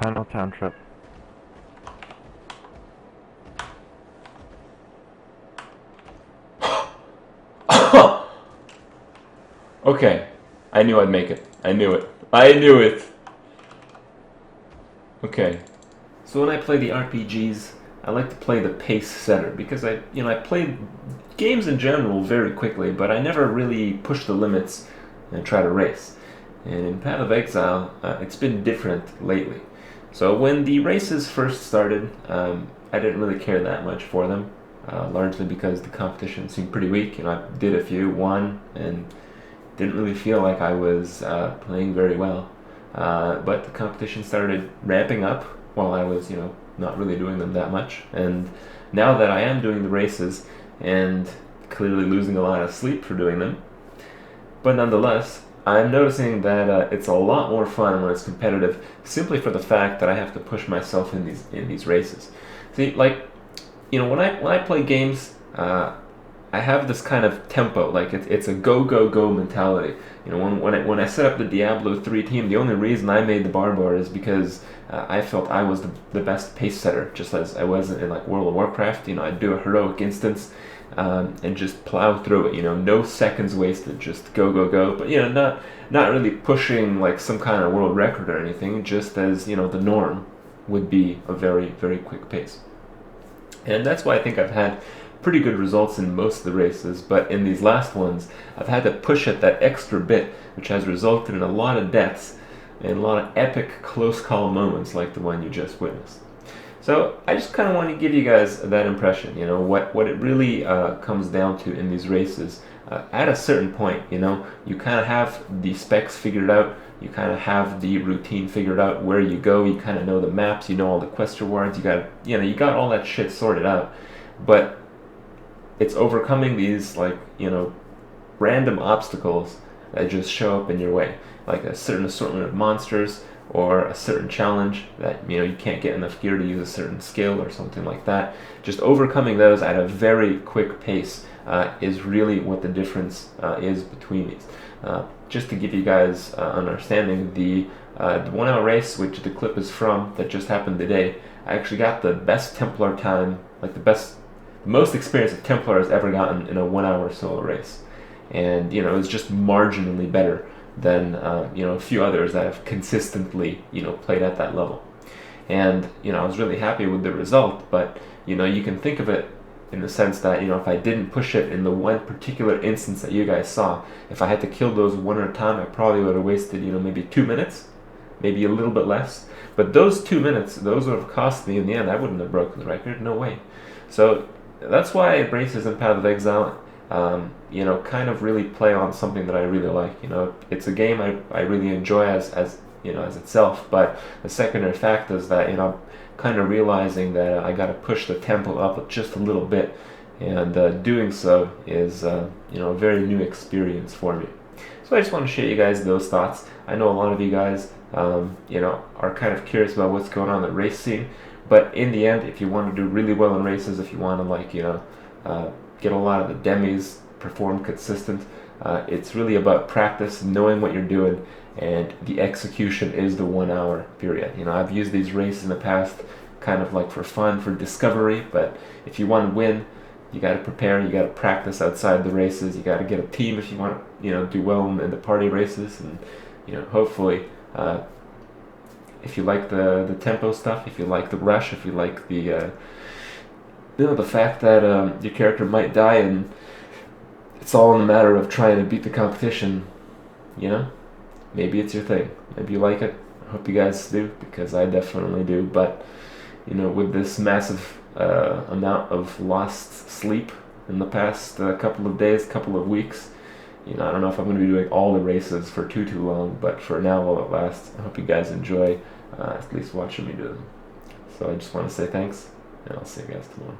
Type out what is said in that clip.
final town trip. Okay. I knew I'd make it. I knew it. I knew it. Okay. So when I play the RPGs, I like to play the pace setter because I played games in general very quickly, but I never really push the limits and try to race. And in Path of Exile, it's been different lately. So when the races first started, I didn't really care that much for them, largely because the competition seemed pretty weak. I did a few, won, and didn't really feel like I was playing very well. But the competition started ramping up while I was, not really doing them that much. And now that I am doing the races and clearly losing a lot of sleep for doing them, but nonetheless, I'm noticing that it's a lot more fun when it's competitive, simply for the fact that I have to push myself in these races. See, like, when I play games, I have this kind of tempo, like it's a go go go mentality. When I set up the Diablo 3 team, the only reason I made the Barbar is because I felt I was the best pace setter, just as I was in like World of Warcraft. I'd do a heroic instance and just plow through it. No seconds wasted, just go go go. But not really pushing like some kind of world record or anything. Just as the norm would be a very very quick pace. And that's why I think I've had pretty good results in most of the races, but in these last ones, I've had to push it that extra bit, which has resulted in a lot of deaths and a lot of epic close call moments like the one you just witnessed. So I just kind of want to give you guys that impression, what it really comes down to in these races. At a certain point, you kind of have the specs figured out, you kind of have the routine figured out, where you go, you kind of know the maps, you know all the quest rewards, you got all that shit sorted out. But it's overcoming these random obstacles that just show up in your way, like a certain assortment of monsters or a certain challenge that you can't get enough gear to use a certain skill or something like that. Just overcoming those at a very quick pace is really what the difference is between these. Just to give you guys an understanding, the 1 hour race, which the clip is from, that just happened today, I actually got the best Templar time, like the most experience a Templar has ever gotten in a 1 hour solo race. And, it was just marginally better than, a few others that have consistently, played at that level. And, I was really happy with the result, but, you can think of it in the sense that, if I didn't push it in the one particular instance that you guys saw, if I had to kill those one at a time, I probably would have wasted, maybe 2 minutes, maybe a little bit less. But those 2 minutes, those would have cost me in the end. I wouldn't have broken the record, no way. So that's why races in Path of Exile, kind of really play on something that I really like. It's a game I really enjoy as itself, but the secondary fact is that, I'm kind of realizing that I got to push the tempo up just a little bit, and doing so is, a very new experience for me. So I just want to share you guys those thoughts. I know a lot of you guys, are kind of curious about what's going on in the race scene. But in the end, if you want to do really well in races, if you want to get a lot of the demis, perform consistent, it's really about practice, knowing what you're doing, and the execution is the 1 hour period. I've used these races in the past kind of like for fun, for discovery, but if you want to win, you got to prepare, you got to practice outside the races, you got to get a team if you want to, do well in the party races, and, hopefully, if you like the tempo stuff, if you like the rush, if you like the fact that your character might die and it's all in the matter of trying to beat the competition, maybe it's your thing. Maybe you like it. I hope you guys do, because I definitely do. But with this massive amount of lost sleep in the past couple of days, couple of weeks, I don't know if I'm going to be doing all the races for too long, but for now while it lasts, I hope you guys enjoy at least watching me do them. So I just want to say thanks, and I'll see you guys tomorrow.